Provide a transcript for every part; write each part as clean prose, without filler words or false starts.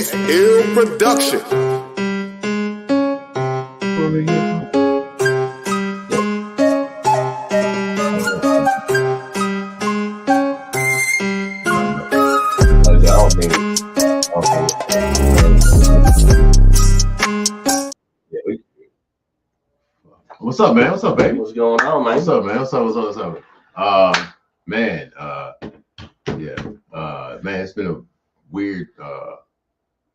It's Ill Production. What's up, man? What's up, baby? What's going on, man? What's up, man? What's up? Man, man, it's been a weird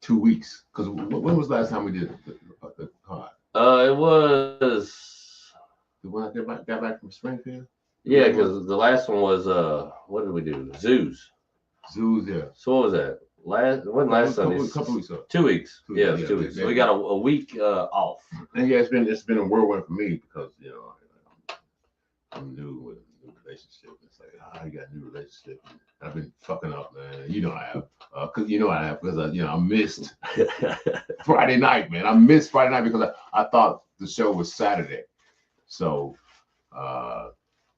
2 weeks. Because when was the last time we did the pod? It was. When I got back from Springfield? Yeah, because the last one was what did we do? Zoos, yeah. So what was that? It wasn't last Sunday. Couple weeks ago. 2 weeks. 2 weeks, 2 weeks. yeah. So we got a week off. And yeah, it's been a whirlwind for me because I'm new with a new relationship. It's like you got a new relationship. I've been fucking up, man. You know I have. Because I missed Friday night, man. I missed Friday night because I thought the show was Saturday. So,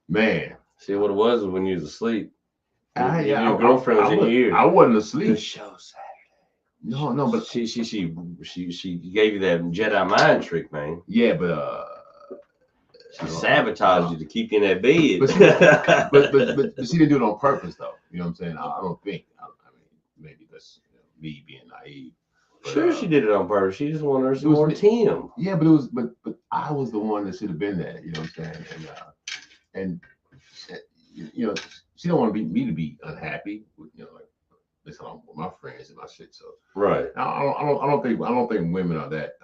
man. See what it was when you was asleep. Your girlfriend was in your ear. I wasn't asleep. The show Saturday. No, but she gave you that Jedi mind trick, man. Yeah, but she sabotaged you to keep you in that bed. But she didn't do it on purpose, though. You know what I'm saying? I don't think. I mean, maybe that's me being naive. But, sure, she did it on purpose. She just wanted her some more Tim. Yeah, but I was the one that should have been there. You know what I'm saying? And she don't want me to be unhappy. With, like this with my friends and my shit. So right. I don't think women are that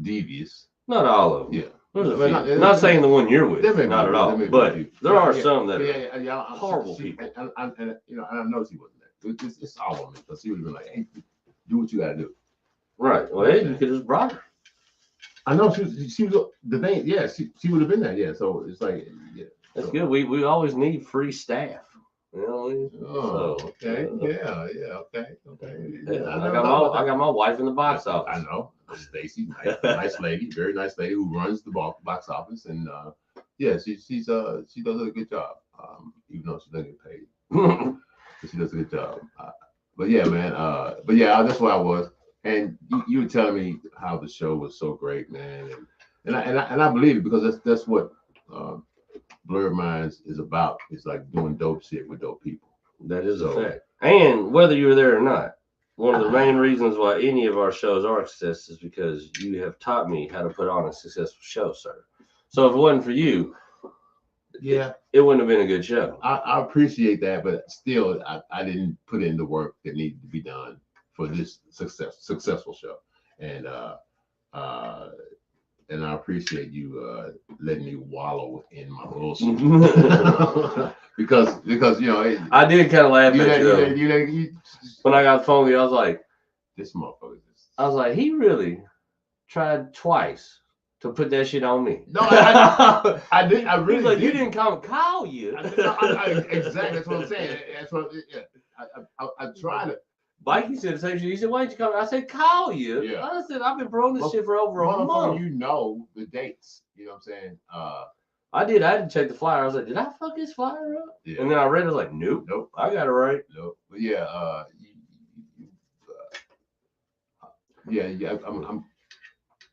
devious. Not all of them. Yeah. Not saying the one you're with, not at all. But there are some that are horrible people. And I know she wasn't that. It's all of them because she would have been like, "Hey, do what you got to do." Right. Well, hey, you could just brought her. I know she was the thing. Yeah, she would have been there. Yeah. So it's like, yeah. That's good. We always need free staff. You know. Okay. Yeah. Okay. Yeah, I got my wife in the box office. I know. Stacy, nice lady, very nice lady who runs the box office, and she does a good job. Even though she doesn't get paid, but she does a good job. But yeah, man. That's where I was, and you were telling me how the show was so great, man, and I believe it because that's what Blurred Minds is about. It's like doing dope shit with dope people. That is a fact. And whether you're there or not, one of the main reasons why any of our shows are a success is because you have taught me how to put on a successful show, sir. So if it wasn't for you, it wouldn't have been a good show. I appreciate that, but still, I didn't put in the work that needed to be done for this successful show. And I appreciate you letting me wallow in my bullshit. because I did kind of laugh at you. When I got the phone with you, I was like, this motherfucker. I was like, he really tried twice to put that shit on me. No, I did. I really like, did. You didn't call you. Exactly. That's what I'm saying. That's what. Yeah. I tried to. Mikey said the same shit. He said, "Why didn't you come?" I said, "Call you." Yeah. I said, "I've been promoting this shit for over a month." You know the dates. You know what I'm saying? I did. I had to check the flyer. I was like, "Did I fuck this flyer up?" Yeah. And then I read it. I was like, "Nope. I got it right." Nope. But yeah. I'm.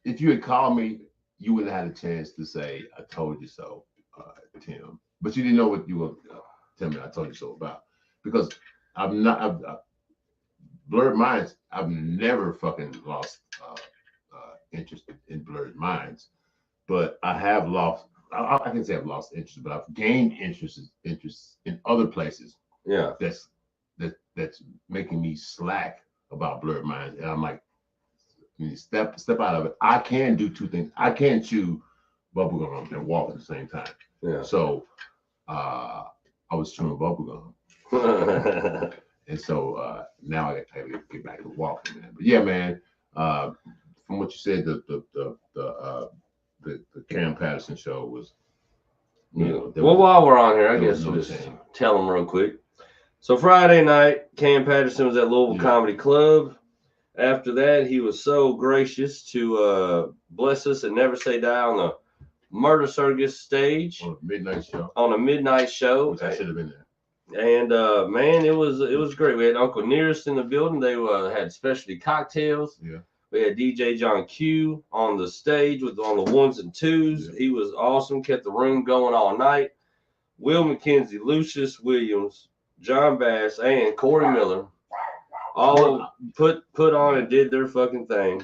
If you had called me, you wouldn't have had a chance to say, "I told you so," Tim. But you didn't know what you were telling me. I told you so about because I'm not. Blurred Minds, I've never fucking lost interest in Blurred Minds, but I have lost. I can say I've lost interest, but I've gained interest in other places. Yeah, that's making me slack about Blurred Minds, and I'm like, step out of it. I can do two things. I can chew bubblegum and walk at the same time. Yeah. So I was chewing bubblegum. And so now I got to get back to walking, man. But yeah, man. From what you said, the Cam Patterson show was, while we're on here, I guess we'll just tell them real quick. So Friday night, Cam Patterson was at Louisville Comedy Club. After that, he was so gracious to bless us at Never Say Die on the Murder Circus stage on a midnight show. Which I should have been there. And man, it was great. We had Uncle Nearest in the building. They had specialty cocktails. Yeah. We had DJ John Q on the stage on the ones and twos. Yeah. He was awesome. Kept the room going all night. Will McKenzie, Lucius Williams, John Bass, and Corey Miller all put on and did their fucking thing.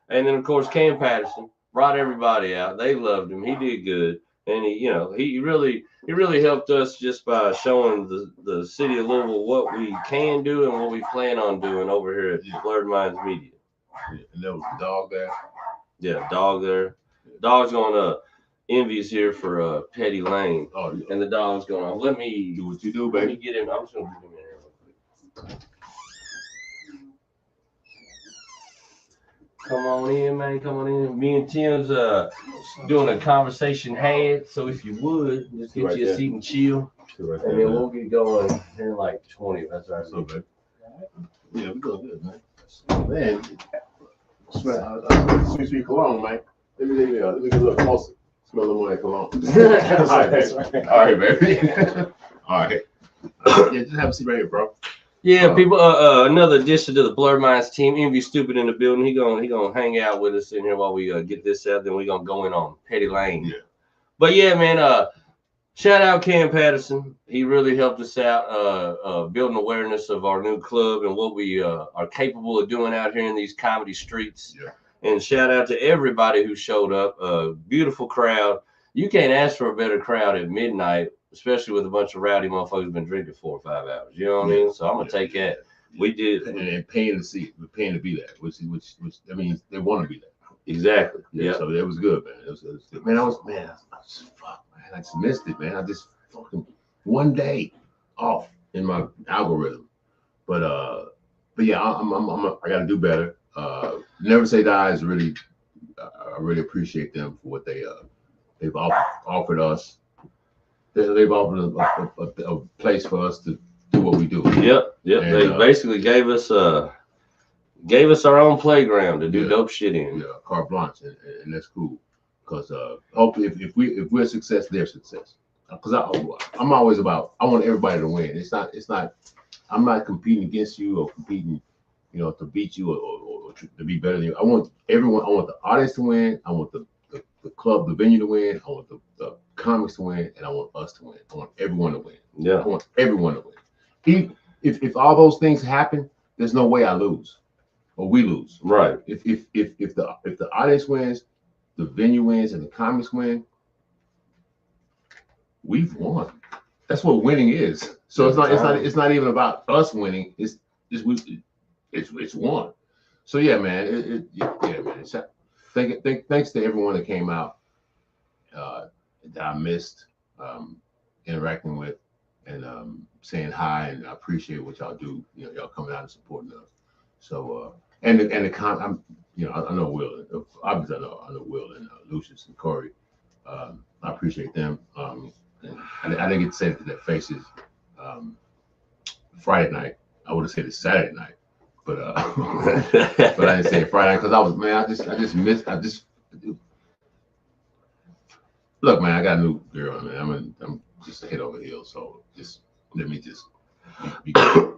And then of course Cam Patterson brought everybody out. They loved him. He did good. And he really helped us just by showing the city of Louisville what we can do and what we plan on doing over here at Blurred Minds Media. Yeah, and there was a dog there. Yeah, dog there. Dog's going envious here for Petty Lane. Oh, yeah. And the dog's going, let me do what you do, baby. Let me get him. I'm just gonna get him in here real quick. Come on in, man. Come on in. Me and Tim's doing a conversation head. So if you would, just get you a seat and chill. And then we'll get going here in like 20. That's all right. So, baby. Yeah, we're doing good, man. Man, smell sweet cologne, man. Let me get a little closer. Smell the morning cologne. All right, baby. All right. Yeah, just have a seat right here, bro. Yeah, people. Another addition to the Blurred Minds team. Envy Stupid in the building. He gonna hang out with us in here while we get this out. Then we gonna go in on Petty Lane. Yeah. But yeah, man. Shout out Cam Patterson. He really helped us out building awareness of our new club and what we are capable of doing out here in these comedy streets. Yeah. And shout out to everybody who showed up. Beautiful crowd. You can't ask for a better crowd at midnight, especially with a bunch of rowdy motherfuckers been drinking 4 or 5 hours. You know what I mean? So I'm gonna take that. We did, and paying to see, paying to be there, which I mean they want to be there. Exactly. Yeah. So it was good, man. It was good. Man, I just missed it, man. I just fucking one day off in my algorithm, but yeah, I got to do better. Never Say Die is really, I really appreciate them for what they've offered us. They've offered a place for us to do what we do. Yep. And, they basically gave us our own playground to do dope shit in. Yeah, carte blanche, and that's cool. Because hopefully, if we're a success, they're success. Because I'm always about, I want everybody to win. It's not. I'm not competing against you or competing, to beat you or to be better than you. I want everyone. I want the audience to win. I want the club, the venue to win. I want the comics to win, and I want us to win. I want everyone to win. Yeah. I want everyone to win. If all those things happen, there's no way I lose or we lose. Right. If the audience wins, the venue wins, and the comics win, we've won. That's what winning is. So it's not even about us winning. It's won. So yeah, man. Man. Thanks to everyone that came out that I missed interacting with and saying hi, and I appreciate what y'all do. Y'all coming out and supporting us. So I know Will. Obviously, I know Will and Lucius and Corey. I appreciate them. I didn't get to say it to their faces Friday night. I would have said it Saturday night, but but I didn't say it Friday night because I just missed. Look, man, I got a new girl, man. I'm just head over heels, so let me be good.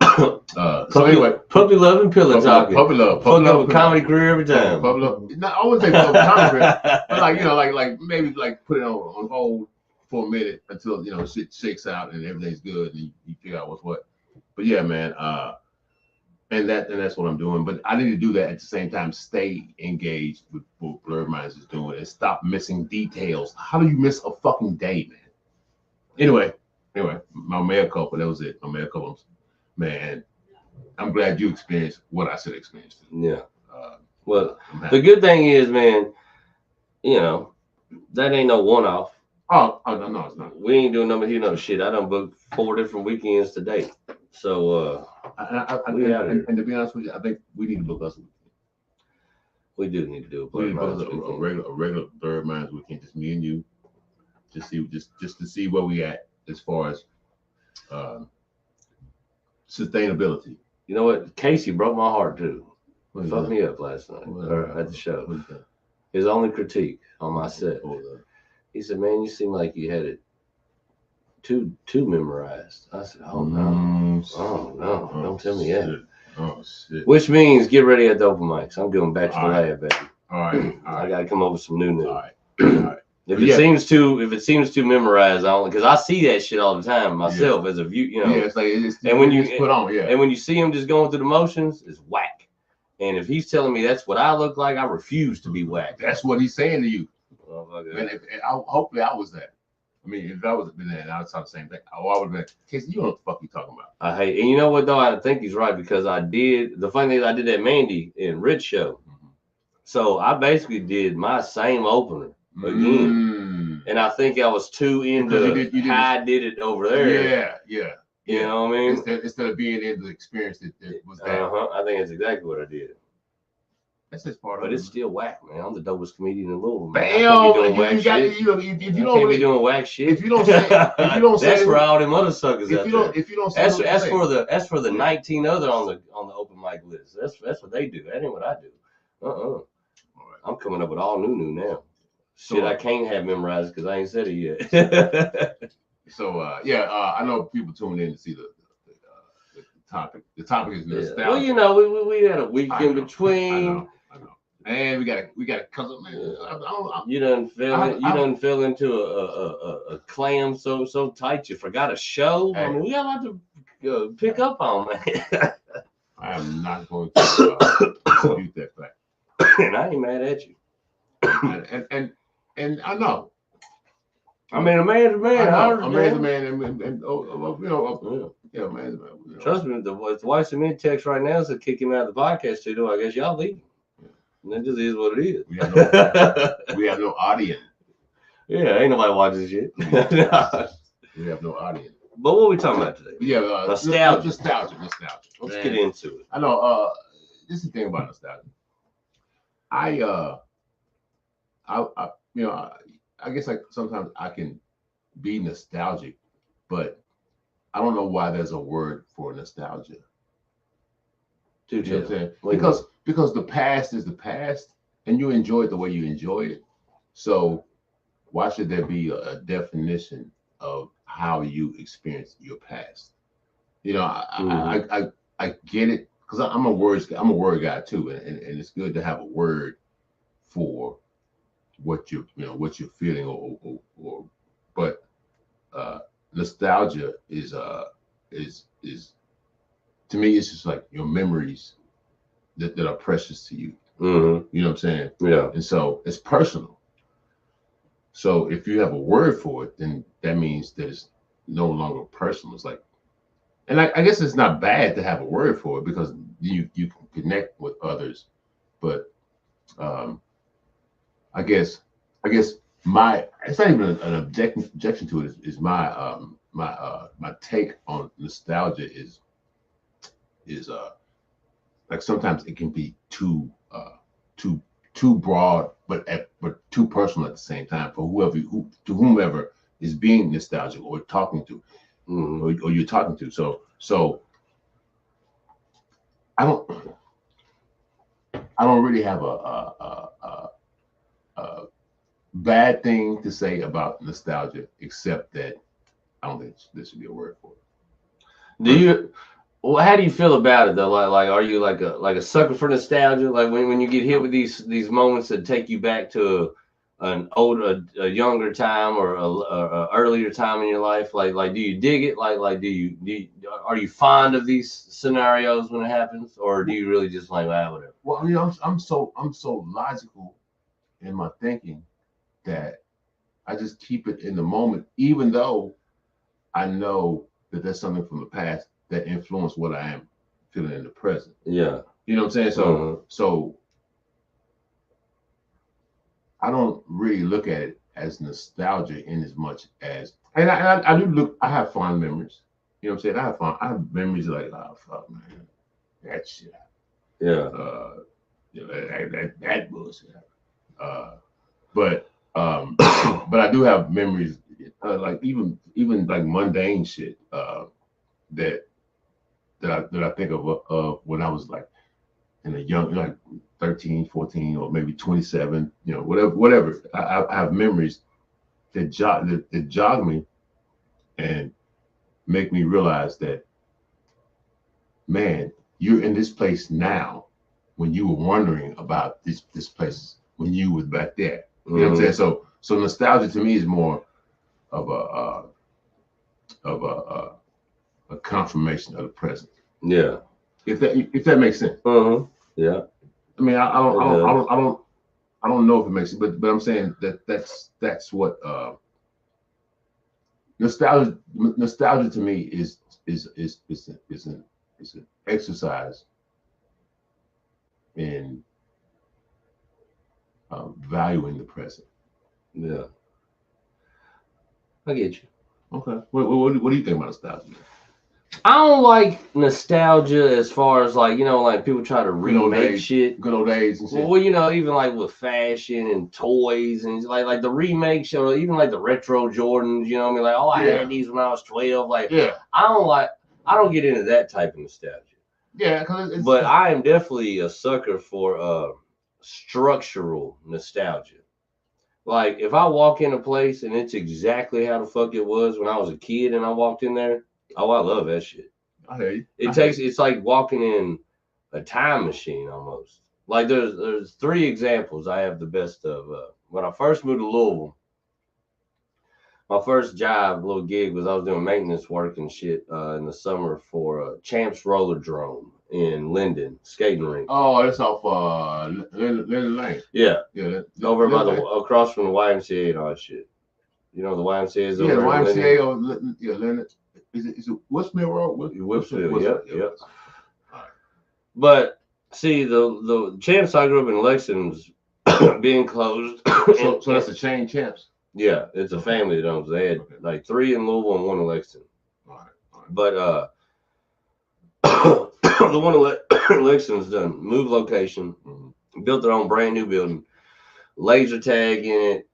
So anyway, puppy love and pillow talking. Puppy love a comedy career every time. Puppy love. I wouldn't say puppy comedy career, but like maybe put it on hold for a minute until shit shakes out and everything's good and you figure out what's what. But yeah, man, and that's what I'm doing. But I need to do that at the same time. Stay engaged with what Blurred Minds is doing and stop missing details. How do you miss a fucking day, man? Anyway, my mea culpa. That was it. My mea culpa. Man, I'm glad you experienced what I should experience. Yeah. Well, the good thing is, man, that ain't no one-off. Oh no, it's not. We ain't doing no shit. I done booked 4 different weekends today. So and to be honest with you, I think we need to book us. We do need to do a regular Blurred Minds weekend, just me and you, just to see where we at as far as sustainability. You know what? Casey broke my heart too. Fucked me up last night at the show. His only critique on my set. He said, "Man, you seem like you had it too memorized. I said, oh no, don't tell me that. Oh shit. Which means get ready at the open mics. I'm going back to the lab, baby. All right. I gotta come up with some new. All right. If it seems too memorized, because I see that shit all the time myself as a view, Yeah, it's like and when you put on, and when you see him just going through the motions, it's whack. And if he's telling me that's what I look like, I refuse to be whack. That's what he's saying to you. Oh, okay. And hopefully I was that. I mean, if I was been there, I would say the same thing. I would have been, Casey, you know what the fuck you talking about. I hate, and you know what though? I think he's right because the funny thing is I did that Mandy and Rich show. So I basically did my same opener again. And I think I was too into how I did it over there. Yeah. You know what I mean? Instead of being in the experience that was that. I think that's exactly what I did. That's just part of it. But it's still whack, man. I'm the dopest comedian in Louisville. Bam! If you don't be doing whack shit. If you don't say, that's for all them other suckers out there. If you don't say, that's for the 19 other on the open mic list. That's what they do. That ain't what I do. All right. I'm coming up with all new now. Shit, I can't have memorized because I ain't said it yet. So I know people tuned in to see the topic. The topic is nostalgia. Well, you know, we had a week in between. I know. And we got to cause man. You done fell into a clam so tight you forgot a show. Hey. I mean, we got a lot to pick up on, man. I am not going to dispute that fact. And I ain't mad at you. And I know. I mean, a man's a man. A man's a man, and man's a man. Trust me, the wife's in mid text right now said kick him out of the podcast studio. I guess y'all leave him. And that just is what it is. We have no audience. Yeah, ain't nobody watching this shit. We have no audience. But what are we talking about today? Yeah, nostalgia. Let's get into it. I know. This is the thing about nostalgia. I guess like sometimes I can be nostalgic, but I don't know why there's a word for nostalgia. You know what I'm saying? Because the past is the past, and you enjoy it the way you enjoy it. So why should there be a definition of how you experience your past? You know, I get it because I'm a word guy too, and it's good to have a word for what you're feeling but nostalgia is to me it's just like your memories that are precious to you. You know what I'm saying? Yeah. And so it's personal. So if you have a word for it, then that means that it's no longer personal. It's like, and I guess it's not bad to have a word for it because you can connect with others, but I guess it's not even an objection to it. Is my my take on nostalgia is like sometimes it can be too broad, but too personal at the same time for whomever is being nostalgic or talking to, or you're talking to. So I don't really have a bad thing to say about nostalgia, except that I don't think there should be a word for it. How do you feel about it though? Like, are you like a sucker for nostalgia? Like when you get hit with these moments that take you back to a younger time or a earlier time in your life? Like, do you dig it? Like, are you fond of these scenarios when it happens, or do you really just like whatever? Well, I mean, I'm so logical in my thinking that I just keep it in the moment, even though I know that there's something from the past that influenced what I am feeling in the present. Yeah. You know what I'm saying? So I don't really look at it as nostalgia in as much as, and I do look, I have fond memories. You know what I'm saying? I have memories like, oh, fuck, man, that shit. Yeah. That bullshit. But I do have memories, like even like mundane shit that I think of when I was like in a young, like 13, 14, or maybe 27, you know, whatever. I have memories that jog me, and make me realize that, man, you're in this place now when you were wondering about this place when you was back there. You know what I'm saying? So nostalgia to me is more of a confirmation of the present. Yeah. If that makes sense. Yeah. I mean, I don't know if it makes sense, but I'm saying that's what nostalgia to me is an exercise in valuing the present. Yeah. I get you. Okay. What do you think about nostalgia? I don't like nostalgia as far as like, like people try to remake shit. Good old days and shit. Well, even like with fashion and toys and like the remake show, even like the retro Jordans, you know what I mean? Like, oh, I had these when I was 12. Like, I don't get into that type of nostalgia. Yeah, but I am definitely a sucker for structural nostalgia. Like if I walk in a place and it's exactly how the fuck it was when I was a kid and I walked in there, oh, I love that shit. I hear you. It's like walking in a time machine almost. Like there's 3 examples I have the best of. When I first moved to Louisville, my first job, little gig, was I was doing maintenance work and shit in the summer for Champs Roller Drome in Linden skating rink. Oh, that's off Linden Lane. Yeah. Over by across from the YMCA and all that shit. You know the YMCA is over the YMCA or Linden. Is it Westmill Road? Westmill, yep. All right. But see, the Champs I grew up in Lexington's being closed. So that's the chain Champs. Yeah, it's a family that owns. They had like 3 in Louisville and 1 in Lexington. All right. But the one in Lexington's done moved location, built their own brand new building, laser tag in it,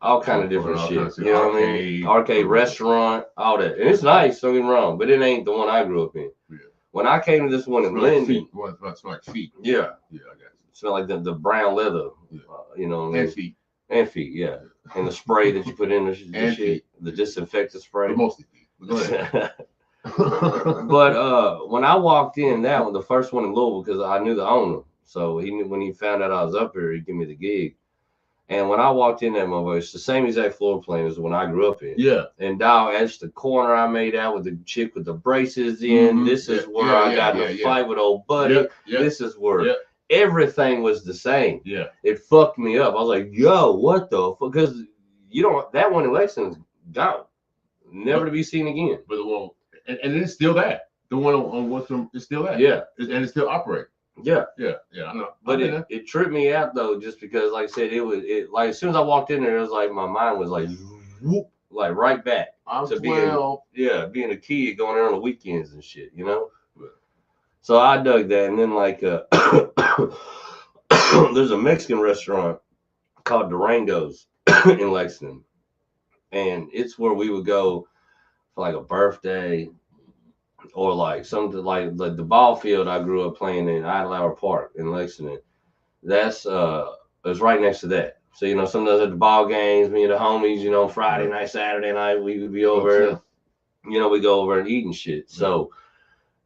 all kind of different shit. You know what I mean? Arcade, restaurant, all that, and it's nice. Don't get me wrong, but it ain't the one I grew up in. Yeah. When I came to this one in Linden, it's like feet. Yeah, I got it. Smell like the brown leather. Yeah. You know what I mean? And feet, yeah. And the spray that you put in the disinfectant spray. But mostly feet. Go ahead. But when I walked in, that one, the first one in Louisville, because I knew the owner, so he knew when he found out I was up here, he'd give me the gig. And when I walked in that motherfucker, it's the same exact floor plan as when I grew up in. Yeah. And dog, that's the corner I made out with the chick with the braces in. This is where I got in a fight with old buddy. This is where everything was the same. Yeah. It fucked me up. I was like, yo, what the fuck? Because that one in Lexington's gone. Never to be seen again. But the one, and it's still there. The one on Western is still there. Yeah. And it's still operating. Yeah. I know. But it tripped me out though, just because, like I said, it like as soon as I walked in there, it was like my mind was like, whoop, like right back to being a kid going there on the weekends and shit, you know. So I dug that, and then like there's a Mexican restaurant called Durango's in Lexington, and it's where we would go for like a birthday. Or like something like the ball field I grew up playing in, Idlehour Park in Lexington. That's it's right next to that. So sometimes at the ball games, me and the homies, Friday night, Saturday night, we would be over. We go over and eat and shit. So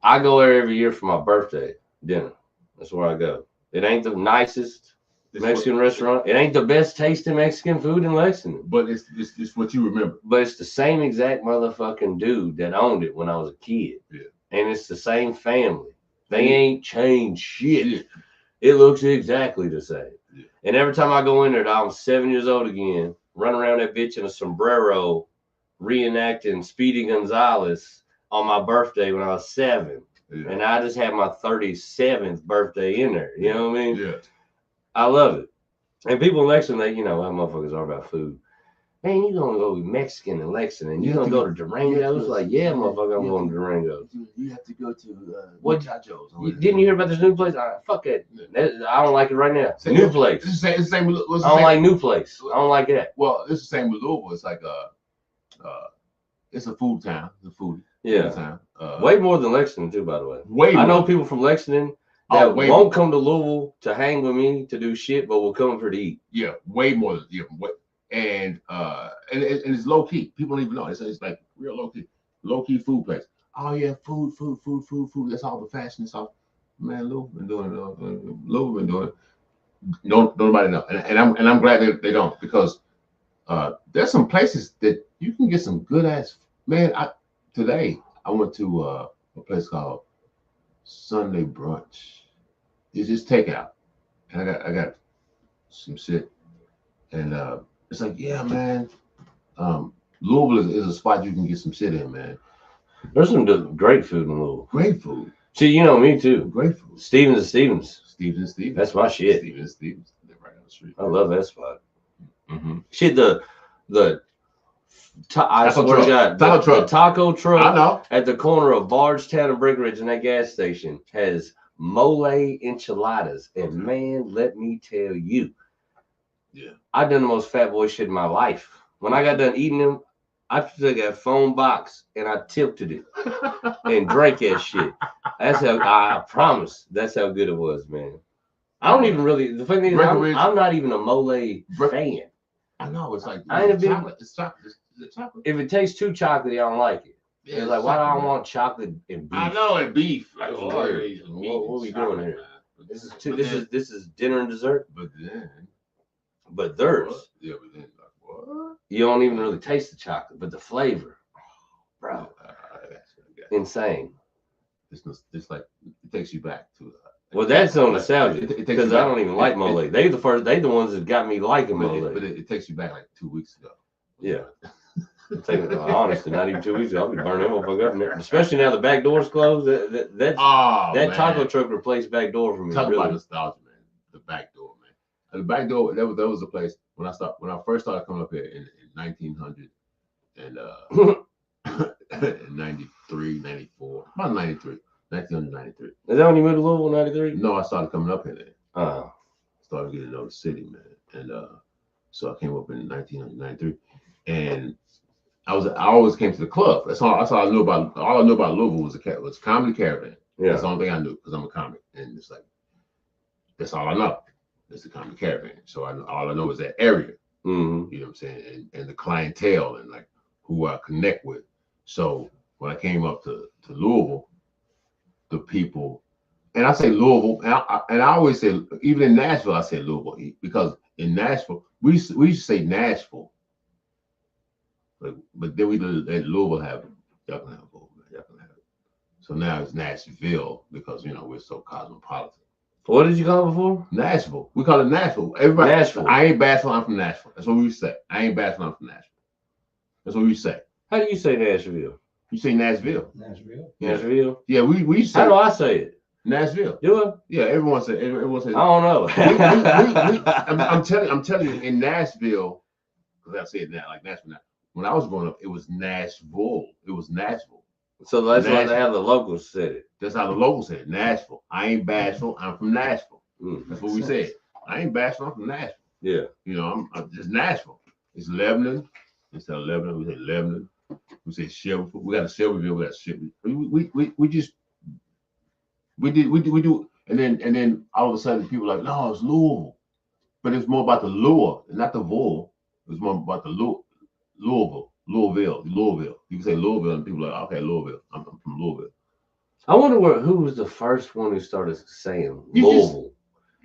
I go there every year for my birthday dinner. That's where I go. It ain't the nicest Mexican restaurant. It ain't the best tasting Mexican food in Lexington. But it's what you remember. But it's the same exact motherfucking dude that owned it when I was a kid. Yeah. And it's the same family. They ain't changed shit. Yeah. It looks exactly the same. Yeah. And every time I go in there, I'm 7 years old again, run around that bitch in a sombrero, reenacting Speedy Gonzalez on my birthday when I was 7. Yeah. And I just had my 37th birthday in there. You know what I mean? Yeah. I love it. And people in Lexington, how motherfuckers are about food. Man, you gonna go Mexican in Lexington? You gonna go to Durango's? Like, yeah, motherfucker, I'm going to Durango's. You have to go to Muchachos. Didn't you hear about this new place? Fuck it. I don't like it right now. New place. It's the same. I don't like new place. I don't like that. Well, it's the same with Louisville. It's like it's a food town. It's a food town. Way more than Lexington too, by the way. Way more. I know people from Lexington that won't come to Louisville to hang with me to do shit, but will come for to eat. Yeah, way more. and it's low key. People don't even know. It's like real low key food place. Oh yeah, food. That's all the fashion. It's all, man. Louisville been doing it. Louisville been doing it. No, nobody know, and I'm glad they don't, because there's some places that you can get some good ass, man. Today I went to a place called Sunday Brunch. It's just takeout, and I got some shit, and it's like, yeah, man. Louisville is a spot you can get some shit in, man. There's some great food in Louisville. Great food. See, you know me too. Great food. Stevens. That's my shit. Stevens. They're right on the street. I love that spot. Mm-hmm. Shit, taco truck. I know. At the corner of Bardstown and Brickridge in that gas station has mole enchiladas, and man, let me tell you, yeah, I've done the most fat boy shit in my life. When I got done eating them, I took a phone box and I tilted it and drank that shit. That's how, I promise, that's how good it was, man. I don't even really, the funny thing is, I'm not even a mole fan. I know, it's like, I ain't a big, it's chocolate. It's chocolate. If it tastes too chocolatey, I don't like it. Yeah, it's like, why do I want chocolate and beef? I know, and beef. Like, what are we doing here? This is dinner and dessert. But there's. Yeah, but then, like, what? You don't even really taste the chocolate, but the flavor, bro, insane. It's like, it takes you back to. Well, that's on nostalgia, because I don't even like mole. They the ones that got me liking mole. But it takes you back like 2 weeks ago. Yeah. Honestly, not even 2 weeks ago. I'll be burning that motherfucker up in there. Especially now the back door's closed. That taco truck replaced back door for me. Talk about nostalgia, man. The back door, man. And the back door, that was a place when I first started coming up here in 1900 and 93, 94, about 93. 1993. Is that when you moved to Louisville, 93? No, I started coming up here then. Started getting to know the city, man. And so I came up in 1993. And I always came to the club. That's all I knew about. All I knew about Louisville was Comedy Caravan. Yeah. That's the only thing I knew, because I'm a comic. And it's like, that's all I know. It's the Comedy Caravan. So all I know is that area. Mm-hmm. You know what I'm saying? And the clientele and like who I connect with. So when I came up to Louisville, the people, and I say Louisville, and I always say, even in Nashville, I say Louisville, because in Nashville, we used to say Nashville, but then we let Louisville have it. Y'all can have Louisville, y'all can have it. So now it's Nashville, because we're so cosmopolitan. What did you call it before? Nashville. We call it Nashville. Everybody. Nashville. I ain't bashful. I'm from Nashville. That's what we say. I ain't bashful. I'm from Nashville. That's what we say. How do you say Nashville? You say Nashville. Nashville. Yeah. Nashville. Yeah, we say. How do I say it? Nashville. Do I? Yeah, everyone says. I don't know. I'm telling you, in Nashville, because I say it now, like Nashville. Now, when I was growing up, it was Nashville. It was Nashville. So that's why they have the locals said it. That's how the locals said it. Nashville. I ain't bashful. I'm from Nashville. That's what we said. I ain't bashful. I'm from Nashville. Yeah. I'm just Nashville. It's Lebanon. Instead of Lebanon, we say Lebanon. We say Shelbyville. We got a Shelbyville. We got Shelbyville. We do. And then all of a sudden, people are like, no, it's Louisville. But it's more about the lure, not the bull. It's more about the Louisville. You can say Louisville, and people are like, okay, Louisville. I'm from Louisville. I wonder who was the first one who started saying Louisville.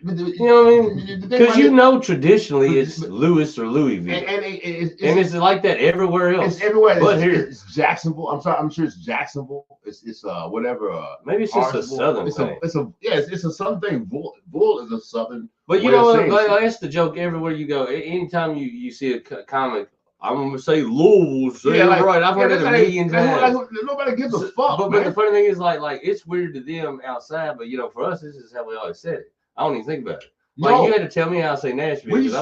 You know what I mean? Because traditionally it's Louis or Louisville, and it's like that everywhere else. It's everywhere, but here it's Jacksonville. I'm sure it's Jacksonville. It's whatever. Maybe it's just a southern thing. It's a southern thing. Bull is a southern. But you know what? That's the joke everywhere you go. Anytime you see a comic, I'm gonna say Louisville. So yeah, right. I've heard it a million times. Nobody gives a fuck. But the funny thing is, like it's weird to them outside, but for us, this is how we always said it. I don't even think about it. Like you had to tell me how to say Nashville. We used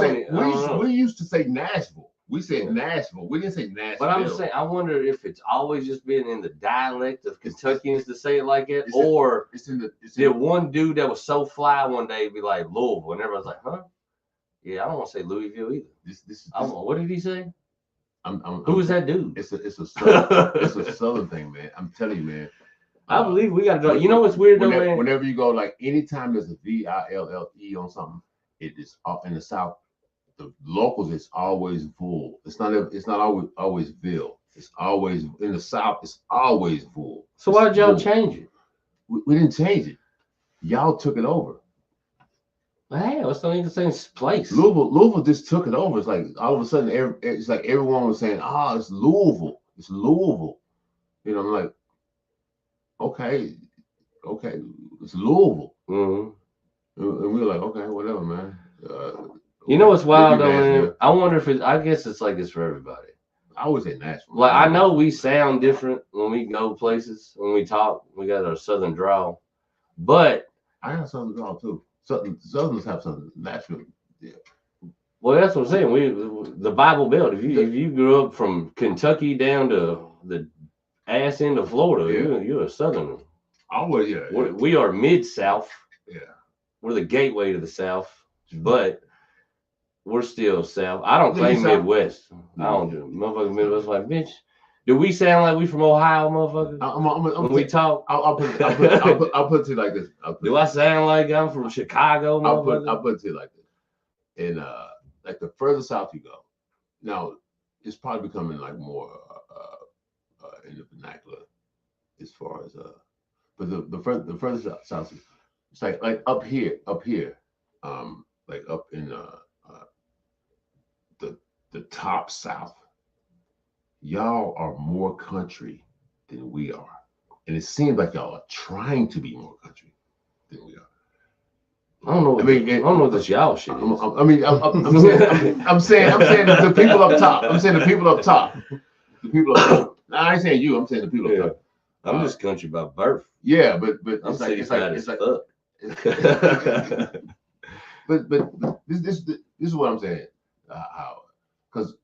to say Nashville. We said Nashville. We didn't say Nashville. But I'm saying, I wonder if it's always just been in the dialect of Kentuckians to say it like that, or did one dude that was so fly one day be like Louisville, and everyone's like, huh? Yeah, I don't want to say Louisville either. What did he say? Who was that dude? It's a southern thing, man. I'm telling you, man. I believe we got to go. You know what's weird though, man? Whenever you go, like anytime there's a VILLE on something, it is up in the South. the locals, it's always full. It's not always Ville. It's always in the South. It's always full. So why did y'all change it? We didn't change it. Y'all took it over. Hey, it's not even the same place. Louisville just took it over. It's like all of a sudden, it's like everyone was saying, it's Louisville. It's Louisville. You know, I'm like, okay, it's Louisville. Mm-hmm. And we were like, okay, whatever, man. You know what's wild though, man? I wonder if I guess it's like this for everybody. I would say Nashville. Like I know we sound different when we go places, when we talk. We got our southern drawl, but I got southern drawl too. Southerners have something. Nashville, yeah. Well, that's what I'm saying. The Bible Belt. If you grew up from Kentucky down to the ass end of Florida, you're a southerner. I would, yeah. We are mid-South. Yeah. We're the gateway to the South, but we're still South. I don't claim Midwest. I don't do motherfucking Midwest. Like, bitch, do we sound like we from Ohio, motherfucker? When we talk, I'll put it to you like this. Do I sound like I'm from Chicago, motherfucker? I'll put it to you like this. And like the further south you go, now it's probably becoming like more in the vernacular as far as but the further south, it's like up here, like up in the top south, y'all are more country than we are, and it seems like y'all are trying to be more country than we are. I don't know. I don't know what this y'all shit is. I'm saying the people up top. I'm saying the people up top. The people up top. Nah, I ain't saying you. I'm saying the people up top. I'm just country by birth. Yeah, but I'm it's like but this is what I'm saying. How? Because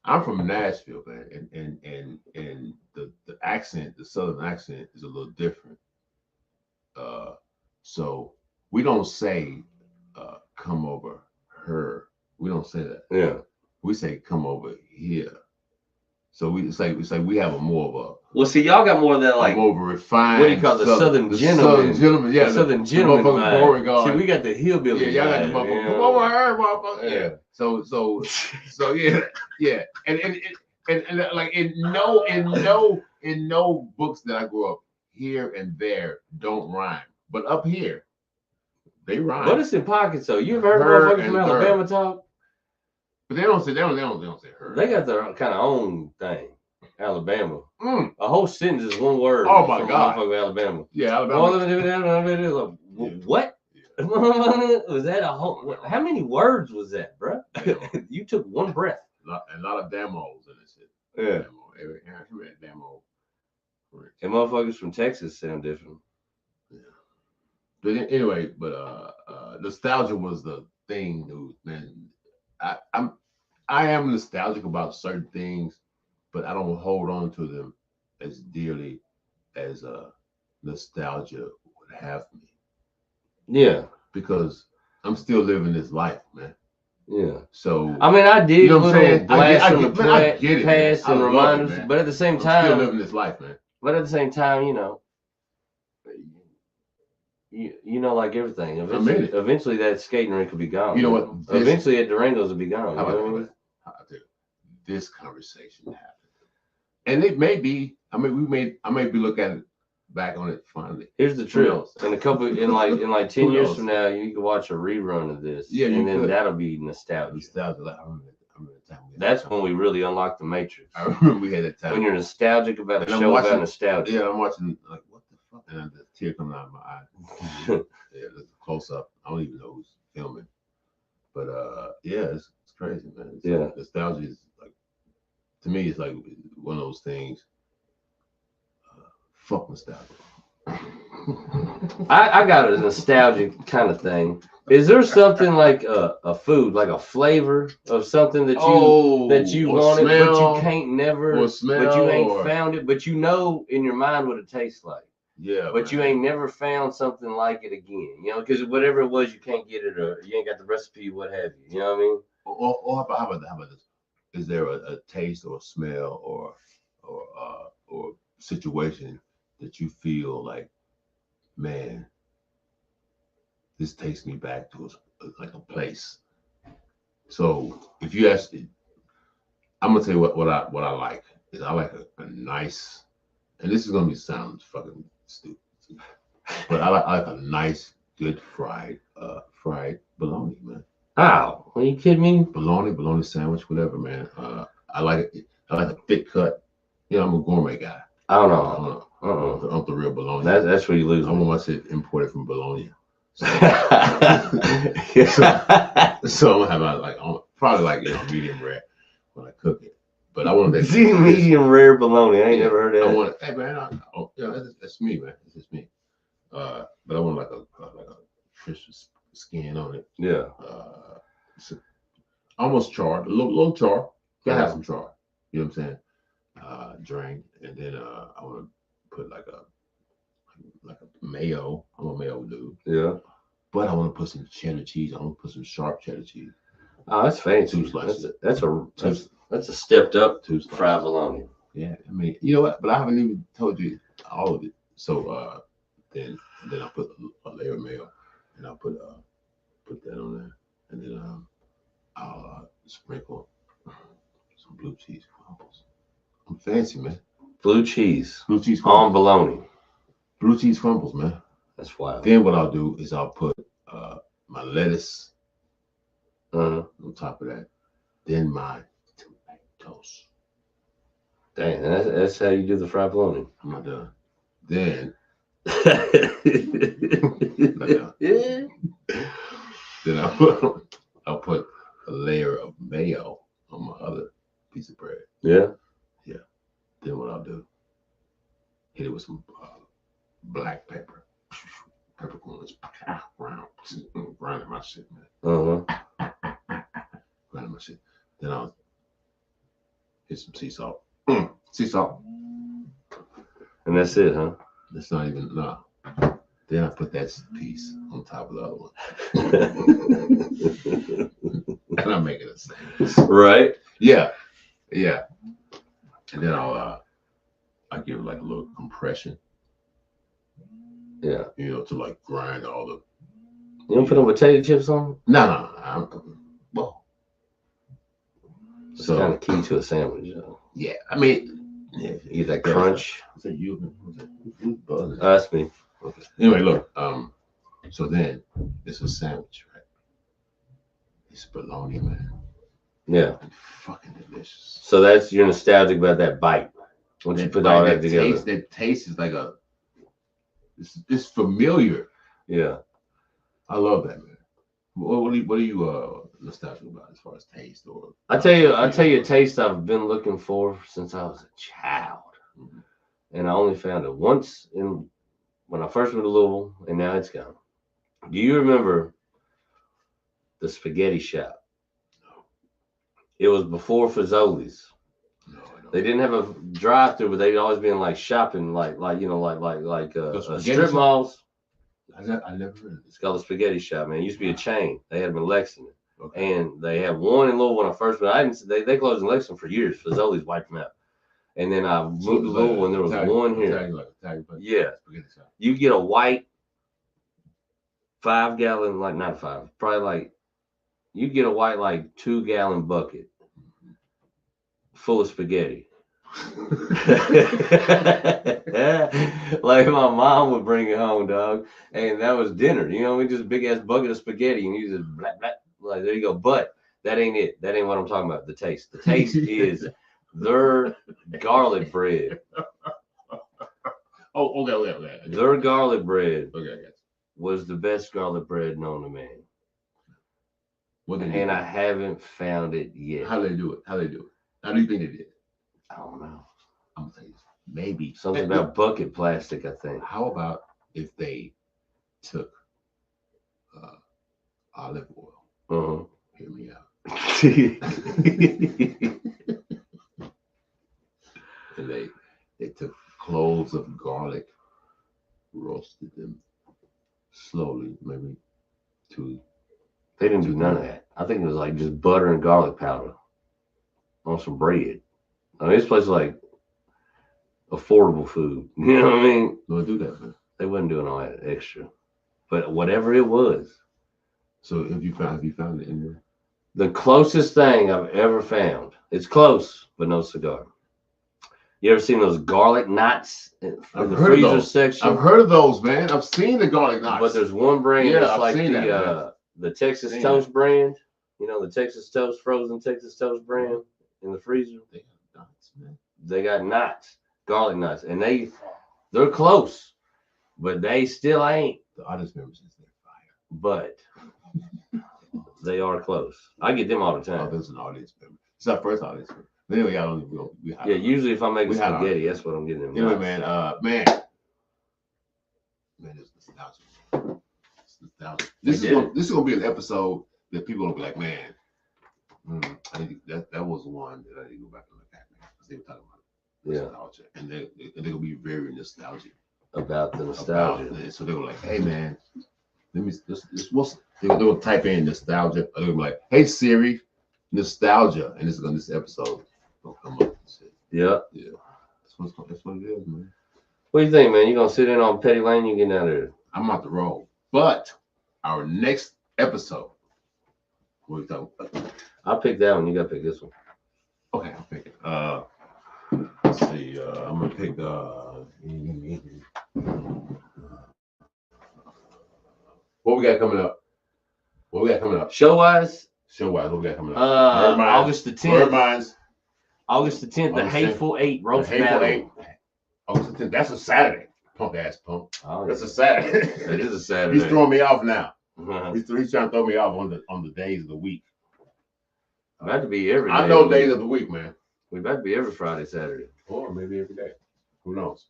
I'm from Nashville, man, and the accent, the southern accent, is a little different. So we don't say come over her. We don't say that. Yeah. We say come over here. So it's like we have a more of a. Well, see, y'all got more of that like more of a refined. What do you call the Southern gentleman? Southern gentleman, yeah. The Southern gentleman vibe. See, we got the Yeah, hillbilly. y'all got the motherfucker. Come over her, motherfucker. Yeah. So yeah. And like in no books that I grew up, here and there don't rhyme, but up here they rhyme. But it's in pockets though. You ever heard motherfuckers from Alabama talk? But they don't say her. They got their kind of own thing. Alabama. A whole sentence is one word. Oh my God. Motherfucker Alabama. Yeah, Alabama. What? Was that a whole? How many words was that, bro? You took one breath. A lot of demos in this shit. Yeah. Every demo. And motherfuckers from Texas sound different. Yeah. But anyway, nostalgia was the thing, dude. Man, I am nostalgic about certain things, but I don't hold on to them as dearly as nostalgia would have me. Yeah. Because I'm still living this life, man. Yeah. So I mean, I dig little blasts from the past and reminders, but at the same time, I'm still living this life, man. But at the same time, you know, like everything, eventually that skating rink will be gone. You know what? Eventually at Durango's will be gone. How about this conversation happened, and it may be. I mean, I may be looking back on it finally. Here's the truth: in like 10 years from now, you can watch a rerun of this. Yeah, and then that'll be nostalgia. Nostalgia. That's when we really unlock the Matrix. I remember we had that time. When you're nostalgic about a show about nostalgia. Yeah, I'm watching like what the fuck, and the tear coming out of my eye. Yeah, it's a close up. I don't even know who's filming, but yeah, it's crazy, man. Like, nostalgia is like, to me, it's like one of those things. Fuck nostalgia. I got a nostalgic kind of thing. Is there something like a food, like a flavor of something that you wanted, but you can't but you ain't found it, but you know in your mind what it tastes like? Yeah. But you ain't never found something like it again, because whatever it was, you can't get it, or you ain't got the recipe, what have you. You know what I mean? Or how about this? Is there a taste or a smell or situation that you feel like, man, this takes me back to like a place. So if you ask, I'm gonna tell you what I like is I like a nice, and this is gonna be sound fucking stupid, but I like a nice, good fried bologna, man. Ow, are you kidding me? Bologna sandwich, whatever, man. I like it. I like a thick cut. You know, I'm a gourmet guy. I don't know. I'm the real bologna. That's where you lose. I want my shit imported from Bologna. So, so I'm gonna have probably like medium rare when I cook it. But I want that medium rare bologna. I ain't never heard of that. I want, hey man, that's me, man. It's just me. But I want like a crisp skin on it. Yeah. Almost charred, a little char. Gotta have some char. You know what I'm saying? Drain, and then I want to put like a mayo. I'm a mayo dude. Yeah. But I want to put some cheddar cheese. I want to put some sharp cheddar cheese. Oh, that's fancy. That's a stepped up fried bologna. Yeah, I mean, you know what? But I haven't even told you all of it. So then I put a layer of mayo, and I'll put that on there, and then I'll sprinkle some blue cheese crumbles. I'm fancy, man. Blue cheese crumbles. On bologna. Blue cheese crumbles, man. That's wild. Then what I'll do is I'll put my lettuce on top of that. Then my tomatoes. Dang, that's how you do the fried bologna. I'm not done. Then then I'll put a layer of mayo on my other piece of bread. Yeah. Yeah. Then what I'll do, hit it with some black pepper. Peppercorns. Grinding my shit, man. Grinding my shit. Then I'll hit some sea salt. Sea salt. And that's it, huh? That's not even, no. Then I put that piece on top of the other one. And I'm making it the same. Right? Yeah. Yeah. And then I'll give it like a little compression. Yeah. You know, to like grind all the. You don't put no potato chips on? No. Well. It's kind of key to a sandwich, though. Yeah. I mean, yeah, you get that crunch. Is that you? That's me. Okay. Anyway, look. So then it's a sandwich, right? It's bologna, man. Yeah. It's fucking delicious. So you're nostalgic about that bite. Once you put all that together. That taste is like it's familiar. Yeah. I love that, man. What are you nostalgic about as far as taste or? I tell you a taste I've been looking for since I was a child, and I only found it once when I first went to Louisville, and now it's gone. Do you remember the spaghetti shop? No. It was before Fazoli's. No. They didn't have a drive-through, but they'd always been like shopping, like strip malls. I never heard of it. It's called the Spaghetti Shop, man. It used to be a chain. They had them in Lexington. Okay. And they had one in Louisville when I first went. They closed in Lexington for years. Fazoli's wiped them out. And then I moved to Louisville and there was one here. Yeah. You get a white 5-gallon, like not 5, probably like, you get a white like 2-gallon bucket full of spaghetti. Like my mom would bring it home, dog, and that was dinner. You know, we just big ass bucket of spaghetti, and you just blah, blah, like there you go. But that ain't it. That ain't what I'm talking about. The taste. The taste is their garlic bread. Oh, okay. Their garlic bread. Okay, I got you. Was the best garlic bread known to man. And I haven't found it yet. How do they do it? How do you think they did it? I don't know. I'm gonna tell you, maybe something about bucket plastic. I think. How about if they took olive oil? Hear me out. And they took cloves of garlic, roasted them slowly, maybe 2. They didn't do none of that. I think it was like just butter and garlic powder on some bread. I mean, this place is like affordable food. You know what I mean? Don't do that, man. They wasn't doing all that extra. But whatever it was. So have you found it in there? The closest thing I've ever found. It's close, but no cigar. You ever seen those garlic knots in the freezer section? I've heard of those, man. I've seen the garlic knots. But there's one brand that's I've like seen that, the Texas Toast brand. You know, the Texas Toast, frozen Texas Toast brand in the freezer. They got knots, man. They got knots, garlic knots, and they're close, but they still ain't. The audience members is their fire. But they are close. I get them all the time. Oh, there's an audience member. It's our first audience member. Anyway, I don't even yeah, usually if I make spaghetti, that's what I'm getting them. Anyway, man, it's nostalgia. It's nostalgia. This is gonna be an episode that people will be like, man, that was one that I need to go back and look at, man, because they were talking about nostalgia, and they're gonna be very nostalgic about the nostalgia. So they were like, hey, man, let me they're gonna type in nostalgia, or they're gonna be like, hey Siri, nostalgia, and this episode gonna come up and shit. Yeah. That's what it is, man. What do you think, man? You gonna sit in on Petty Lane? You getting out of there? I'm out the road. But our next episode, what are we talking about? I'll pick that one. You gotta pick this one. Okay, I'll pick it. Let's see. I'm gonna pick what we got coming up? Show wise, what we got coming up? August the 10th. Bird Minds. August the 10th, the Hateful Eight roast battle. August the 10th. That's a Saturday. Punk ass punk. Oh, that's a Saturday. It is a Saturday. He's throwing me off now. He's trying to throw me off on the days of the week. About to be every day. I know days of the week, man. We about to be every Friday, Saturday. Or maybe every day. Who knows?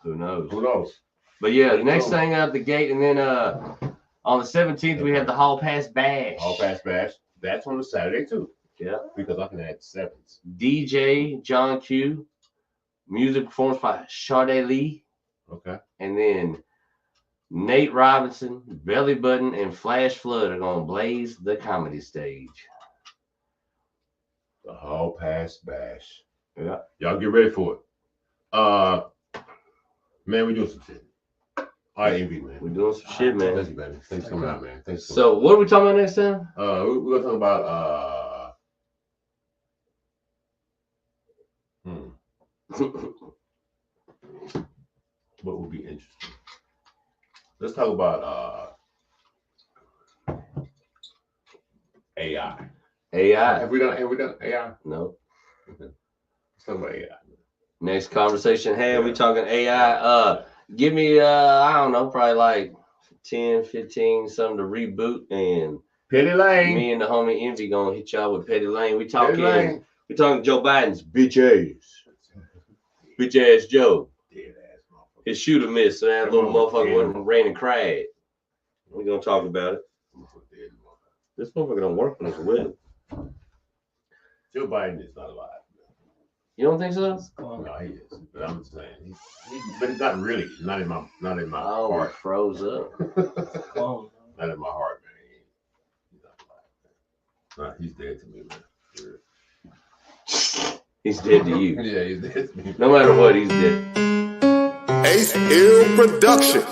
Who knows? Who knows? But yeah, the next thing out the gate, and then on the 17th we have the Hall Pass Bash. Hall Pass Bash. That's on the Saturday too. Yeah. Because I can add sevens. DJ John Q. Music performance by Sade Lee. Okay. And then Nate Robinson, Belly Button, and Flash Flood are gonna blaze the comedy stage. The Hall Pass Bash. Yeah. Y'all get ready for it. Man, we doing some shit. All right, Envy, man. We're doing some shit, man. Thank you, baby. Thanks for coming out, man. Thanks. So what are we talking about next time? We're gonna talk about what would be interesting. Let's talk about AI. AI. Have we done AI? No. Okay. Let's talk about AI. Next conversation had, we talking AI. Give me I don't know, probably like 10, 15, something to reboot, and Petty Lane. Me and the homie Envy gonna hit y'all with Petty Lane. We talking Joe Biden's bitch ass Joe. Dead ass motherfucker. His shooter missed, so that little motherfucker ran and cried. We're gonna talk about it. This motherfucker don't work on his web. Joe Biden is not alive. You don't think so? No, he is. But I'm just saying, but it's not really. Not in my heart. Froze up. Not in my heart, man. He's not alive. Nah, he's dead to me, man. He's dead to you. Yeah, he's dead to me. No matter what, he's dead. Ace Hill Production.